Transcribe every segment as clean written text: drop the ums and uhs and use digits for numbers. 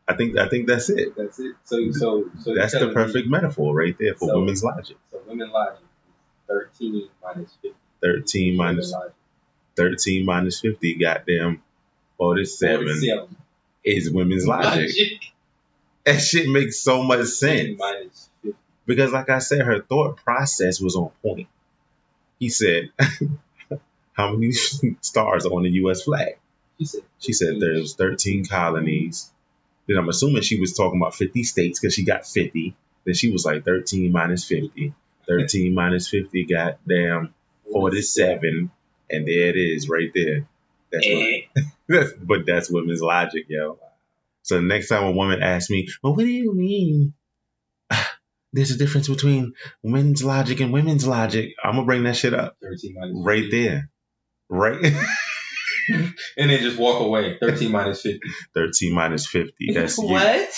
I think that's it. That's it. So That's the perfect metaphor right there for women's logic. So women's logic is 13 minus 50. 13 minus 13 minus 50, goddamn 47 is women's logic. That shit makes so much sense. Minus 50. Because like I said, her thought process was on point. He said, how many stars are on the U.S. flag? She said there's 13 colonies. Then I'm assuming she was talking about 50 states because she got 50. Then she was like 13 minus 50. 13 minus 50, goddamn 47. And there it is right there. That's women's logic, yo. So the next time a woman asks me, well, what do you mean? There's a difference between men's logic and women's logic. I'm going to bring that shit up. 13 minus 50. Right there. Right. And then just walk away. 13 minus 50. 13 minus 50. That's you. What?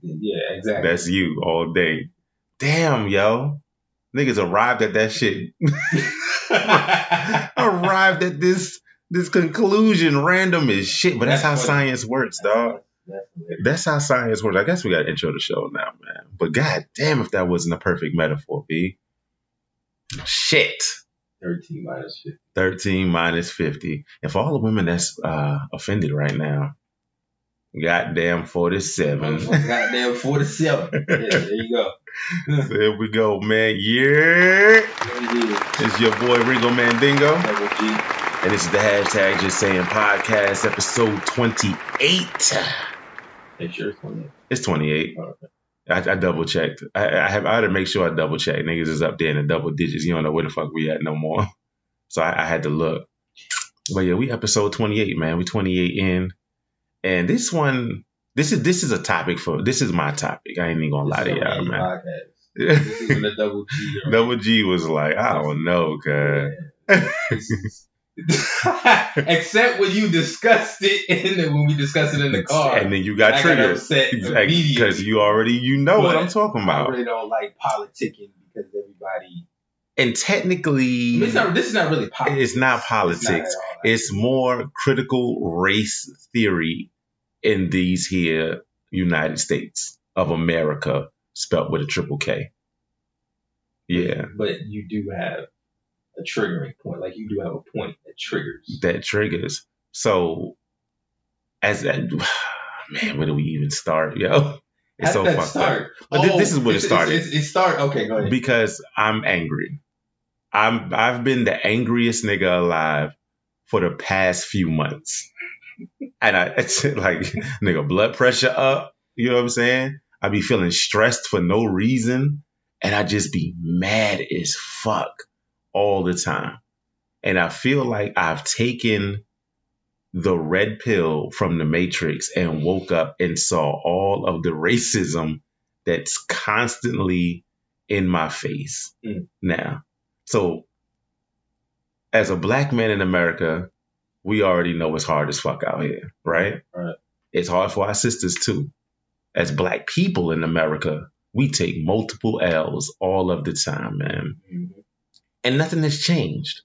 Yeah, exactly. That's you all day. Damn, yo. Niggas arrived at that shit. Arrived at this conclusion random as shit. But that's how science works, dog. That's how science works. I guess we got to intro the show now, man. But god damn if that wasn't a perfect metaphor, B. Shit. 13 minus 50. 13 minus 50. And for all the women that's offended right now, goddamn 47. Goddamn 47. Yeah, there you go. There we go, man. Yeah. It's your boy Ringo Mandingo. And this is the hashtag Just Saying Podcast, episode 28. It's sure 28. It's 28. Oh, okay. I double checked. I had to make sure I double checked. Niggas is up there in the double digits. You don't know where the fuck we at no more. So I had to look. But yeah, we episode 28, man. We 28 in. And this one, this is a topic this is my topic. I ain't even gonna lie to y'all, man. This is when the double G. Right? Double G was like, I don't know, cuz. Except when you discussed it when we discussed it in the car. And then you got triggered. Because you know what I'm talking about. I really don't like politicking because everybody. And technically, this is not really politics. It's not politics. It's more critical race theory in these here United States of America, spelt with a triple K. Yeah. But you do have a triggering point. Like you do have a point that triggers. So, man, where do we even start, yo? It's so fucked up. But this is where it started. It started. Okay, go ahead. Because I'm angry. I've been the angriest nigga alive for the past few months. And it's like, nigga, blood pressure up. You know what I'm saying? I be feeling stressed for no reason. And I just be mad as fuck all the time. And I feel like I've taken the red pill from the Matrix and woke up and saw all of the racism that's constantly in my face now. So as a black man in America, we already know it's hard as fuck out here, right? Right. It's hard for our sisters too. As black people in America, we take multiple L's all of the time, man. Mm-hmm. And nothing has changed.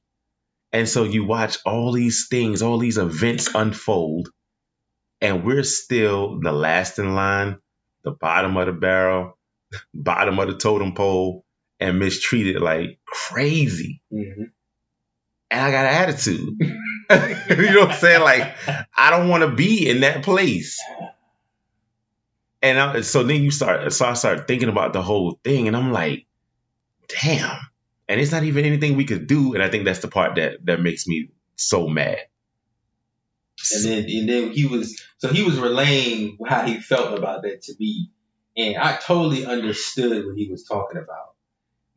And so you watch all these things, all these events unfold, and we're still the last in line, the bottom of the barrel, bottom of the totem pole, and mistreated like crazy. Mm-hmm. And I got an attitude. You know what I'm saying? Like, I don't want to be in that place. And so then I start thinking about the whole thing, and I'm like, damn. And it's not even anything we could do. And I think that's the part that makes me so mad. And then he was relaying how he felt about that to me. And I totally understood what he was talking about.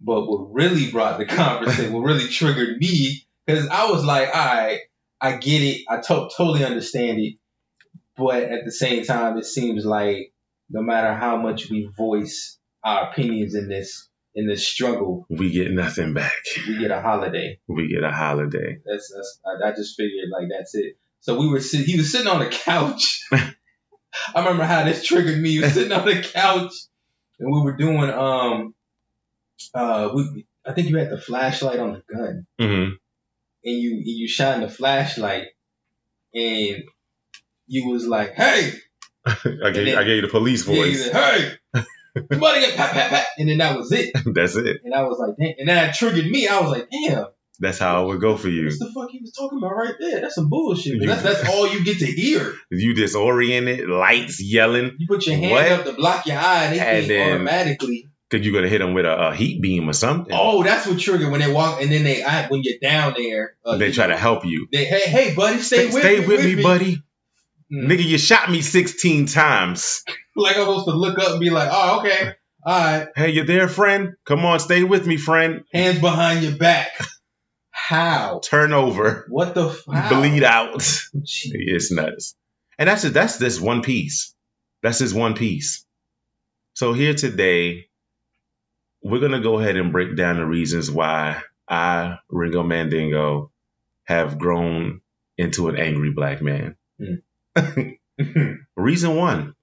But what really brought the conversation, what really triggered me, because I was like, all right, I get it. I totally understand it. But at the same time, it seems like no matter how much we voice our opinions in this struggle, we get nothing back. We get a holiday. That's I just figured like that's it. So he was sitting on the couch. I remember how this triggered me. He was sitting on the couch and we were doing I think you had the flashlight on the gun. Mm-hmm. And you shined the flashlight and you was like, hey, I gave you the police voice. Hey, somebody get pat, pat, pat. And then that was it. That's it. And I was like, damn. And that triggered me. I was like, damn. That's how it would go for you. What's the fuck he was talking about right there? That's some bullshit. That's all you get to hear. You disoriented, lights yelling. You put your hand up to block your eye, they think automatically. Because you're going to hit them with a heat beam or something. Oh, that's what triggered when they walk. And then when you're down there. They try to help you. Hey, buddy, stay with me, buddy. Nigga, you shot me 16 times. Like I'm supposed to look up and be like, oh, okay. All right. Hey, you there, friend? Come on, stay with me, friend. Hands behind your back. How? Turn over. What the fuck? Bleed out. It's nuts. And that's this one piece. That's this one piece. So here today, we're going to go ahead and break down the reasons why I, Ringo Mandingo, have grown into an angry black man. Reason one.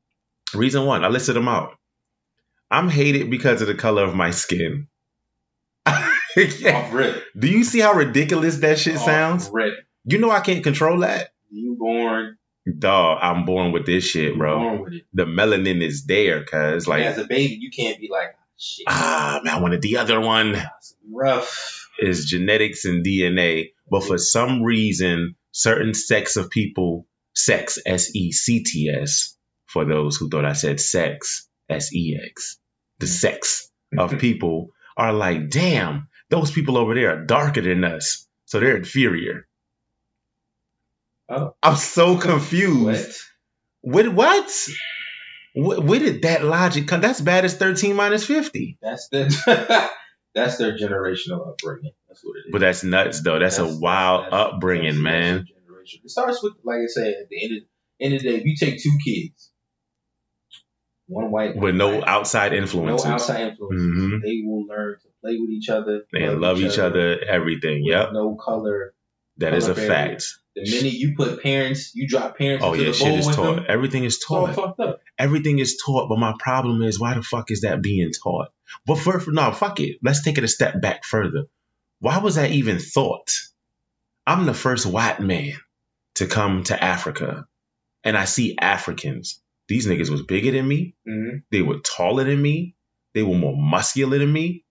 I listed them out. I'm hated because of the color of my skin. Off rip. Do you see how ridiculous that shit sounds? Rip. You know I can't control that. You born. Dog, I'm born with this shit, bro. Born with it. The melanin is there, cuz like as a baby, you can't be like, shit. Man, I wanted the other one. Rough. It's genetics and DNA. But for some reason, certain sects of people, sex, SECTS, for those who thought I said sex, SEX, the sex of people are like, damn, those people over there are darker than us, so they're inferior. Oh. I'm so confused. What? Where did that logic come? That's bad as 13 minus 50. That's their generational upbringing. That's what it is. But that's nuts, though. That's a wild upbringing, man. It starts with, like I said, at the end of the day, if you take two kids, one white, with no outside influences. Mm-hmm. They will learn to play with each other. They love each other, everything. Yep. No color. That is a fact. The minute you drop parents into the bowl shit is with taught. them, everything is taught. It's all fucked up. Everything is taught, but my problem is, why the fuck is that being taught? But fuck it. Let's take it a step back further. Why was that even thought? I'm the first white man to come to Africa, and I see Africans. These niggas was bigger than me. Mm-hmm. They were taller than me. They were more muscular than me.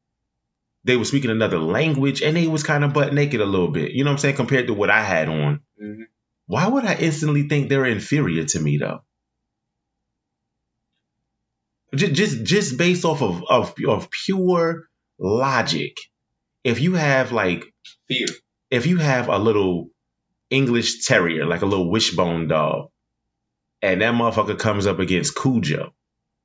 They were speaking another language, and they was kind of butt naked a little bit. You know what I'm saying? Compared to what I had on. Mm-hmm. Why would I instantly think they're inferior to me, though? Just based off of pure logic. If you have like fear, if you have a little English terrier, like a little wishbone dog, and that motherfucker comes up against Cujo,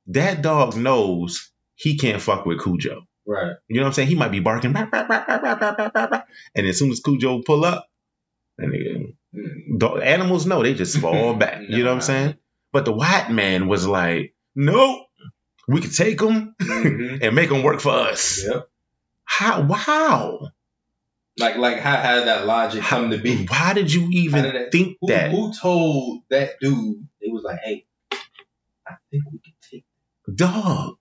that dog knows he can't fuck with Cujo. Right. You know what I'm saying? He might be barking, bah, bah, bah, bah, bah, bah, bah, bah, and as soon as Cujo pull up, and animals know, they just fall back. You know what I'm saying? But the white man was like, nope, we could take them and make them work for us. Yep. How? Wow. Like how did that logic come to be? Why did you even think that? Who told that dude? It was like, hey, I think we can take them. Dog.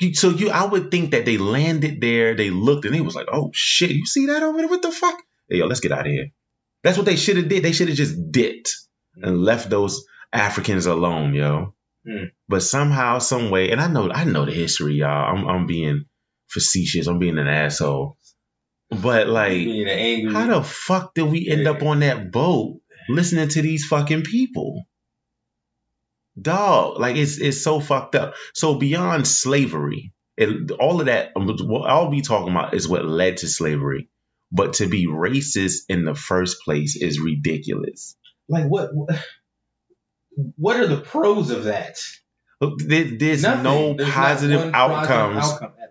I would think that they landed there, they looked, and they was like, oh shit, you see that over there? What the fuck? Hey, yo, let's get out of here. That's what they should have did. They should have just dipped and left those Africans alone, yo. But somehow, some way, and I know the history, y'all. I'm being facetious. I'm being an asshole. But like, how the fuck did we end up on that boat listening to these fucking people? Dog, like it's so fucked up. So beyond slavery, all of that, what I'll be talking about is what led to slavery. But to be racist in the first place is ridiculous. Like what are the pros of that? There's no positive outcomes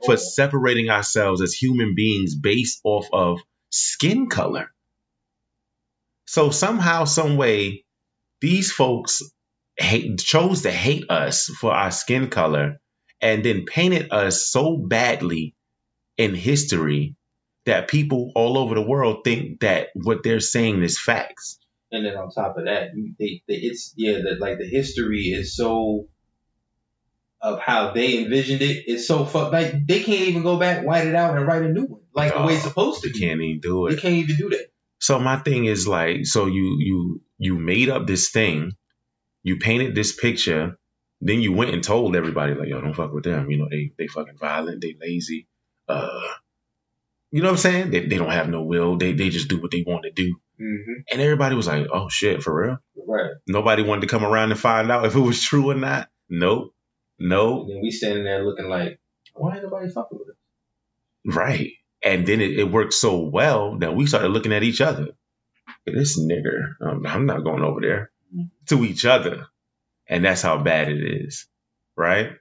for separating ourselves as human beings based off of skin color. So somehow, some way, these folks chose to hate us for our skin color and then painted us so badly in history that people all over the world think that what they're saying is facts. And then on top of that, the history is so of how they envisioned it. It's so like they can't even go back, white it out, and write a new one like the way it's supposed to. They can't even do it. They can't even do that. So my thing is like, so you made up this thing, you painted this picture Then you went and told everybody, like, yo, don't fuck with them. You know, they fucking violent, they lazy. You know what I'm saying? They don't have no will. They just do what they want to do. Mm-hmm. And everybody was like, oh shit, for real? Right. Nobody wanted to come around and find out if it was true or not. Nope. And then we standing there looking like, why ain't nobody fucking with us? Right. And then it worked so well that we started looking at each other. This nigger, I'm not going over there. To each other. And that's how bad it is. Right?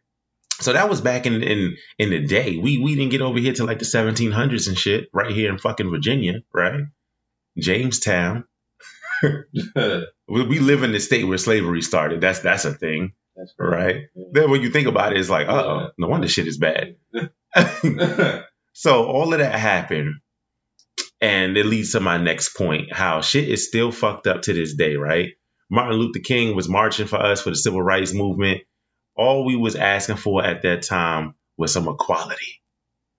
So that was back in the day. We didn't get over here till like the 1700s and shit. Right here in fucking Virginia. Right? Jamestown. We live in the state where slavery started. That's a thing. That's right. Yeah. Then when you think about it, it's like, no wonder shit is bad. So all of that happened. And it leads to my next point, how shit is still fucked up to this day, right? Martin Luther King was marching for us for the civil rights movement. All we was asking for at that time was some equality.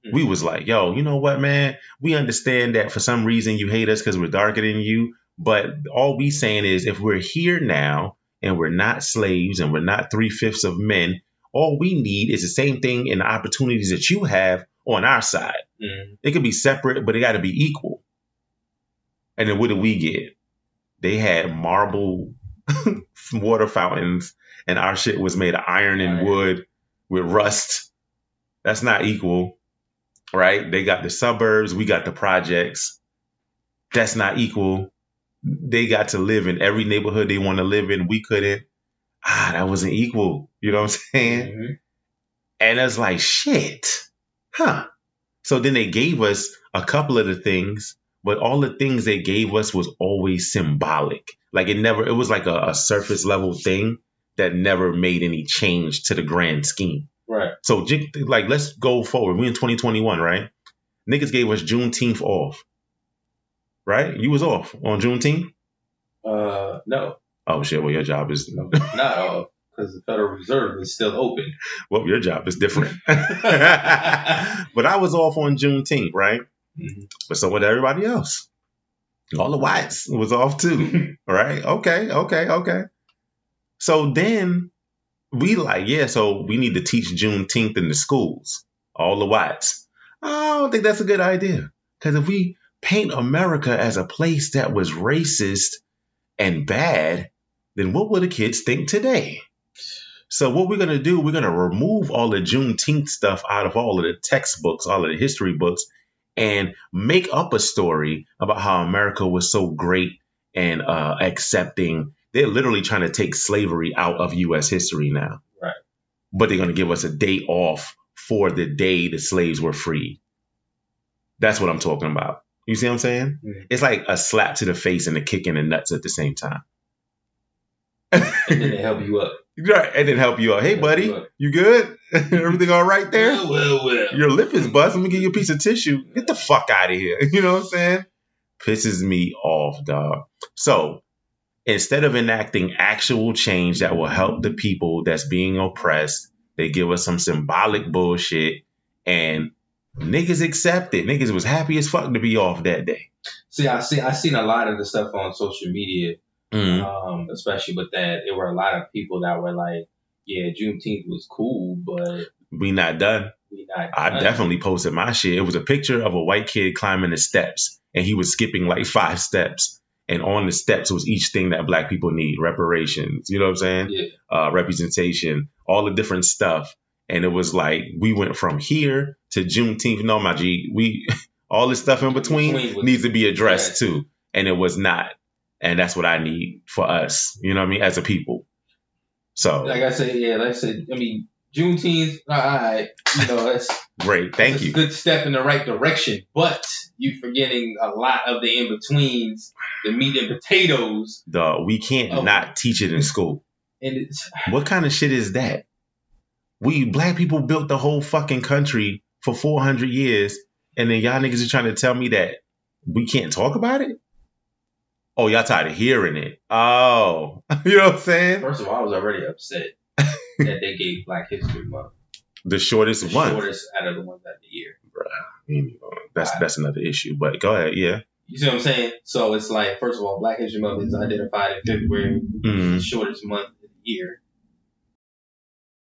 Mm-hmm. We was like, yo, you know what, man? We understand that for some reason you hate us because we're darker than you. But all we saying is if we're here now and we're not slaves and we're not 3/5 of men, all we need is the same thing and the opportunities that you have on our side. Mm-hmm. It could be separate, but it got to be equal. And then what did we get? They had marble water fountains and our shit was made of iron and wood with rust. That's not equal, right? They got the suburbs. We got the projects. That's not equal. They got to live in every neighborhood they want to live in. We couldn't. That wasn't equal. You know what I'm saying? Mm-hmm. And it's like, shit. Huh. So then they gave us a couple of the things, but all the things they gave us was always symbolic. Like it was like a surface level thing that never made any change to the grand scheme. Right. So like, let's go forward. We in 2021, right? Niggas gave us Juneteenth off. Right? You was off on Juneteenth? No. Oh shit, well your job is not off because the Federal Reserve is still open. Well, your job is different. But I was off on Juneteenth, right? Mm-hmm. But so was everybody else. All the whites was off too. Right? Okay. So then we like, so we need to teach Juneteenth in the schools. All the whites. I don't think that's a good idea. Because if we paint America as a place that was racist and bad, then what will the kids think today? So what we're going to do, we're going to remove all the Juneteenth stuff out of all of the textbooks, all of the history books, and make up a story about how America was so great and accepting. They're literally trying to take slavery out of U.S. history now. Right. But they're going to give us a day off for the day the slaves were freed. That's what I'm talking about. You see what I'm saying? Mm-hmm. It's like a slap to the face and a kick in the nuts at the same time. And then they help you up. Right. And then help you out. Hey, buddy, you good? Everything all right there? Well. Your lip is bust. Let me give you a piece of tissue. Get the fuck out of here. You know what I'm saying? Pisses me off, dog. So instead of enacting actual change that will help the people that's being oppressed, they give us some symbolic bullshit and niggas accept it. Niggas was happy as fuck to be off that day. See, I seen a lot of the stuff on social media, especially with that. There were a lot of people that were like, yeah, Juneteenth was cool, but we not done. I definitely posted my shit. It was a picture of a white kid climbing the steps, and he was skipping like 5 steps. And on the steps was each thing that black people need. Reparations, you know what I'm saying? Yeah. Representation, all the different stuff. And it was like, we went from here to Juneteenth. No, my G, all this stuff in between needs to be addressed too. And it was not. And that's what I need for us, you know what I mean, as a people. So, like I said, Juneteenth, all right, that's great. Thank you. A good step in the right direction, but you forgetting a lot of the in-betweens, the meat and potatoes. We can't not teach it in school. And what kind of shit is that? We black people built the whole fucking country for 400 years, and then y'all niggas are trying to tell me that we can't talk about it? Oh, y'all tired of hearing it. Oh, you know what I'm saying? First of all, I was already upset that they gave Black History Month the shortest one. Shortest out of the ones of the year. That's another issue, but go ahead, yeah. You see what I'm saying? So it's like, first of all, Black History Month is identified in February, the shortest month of the year.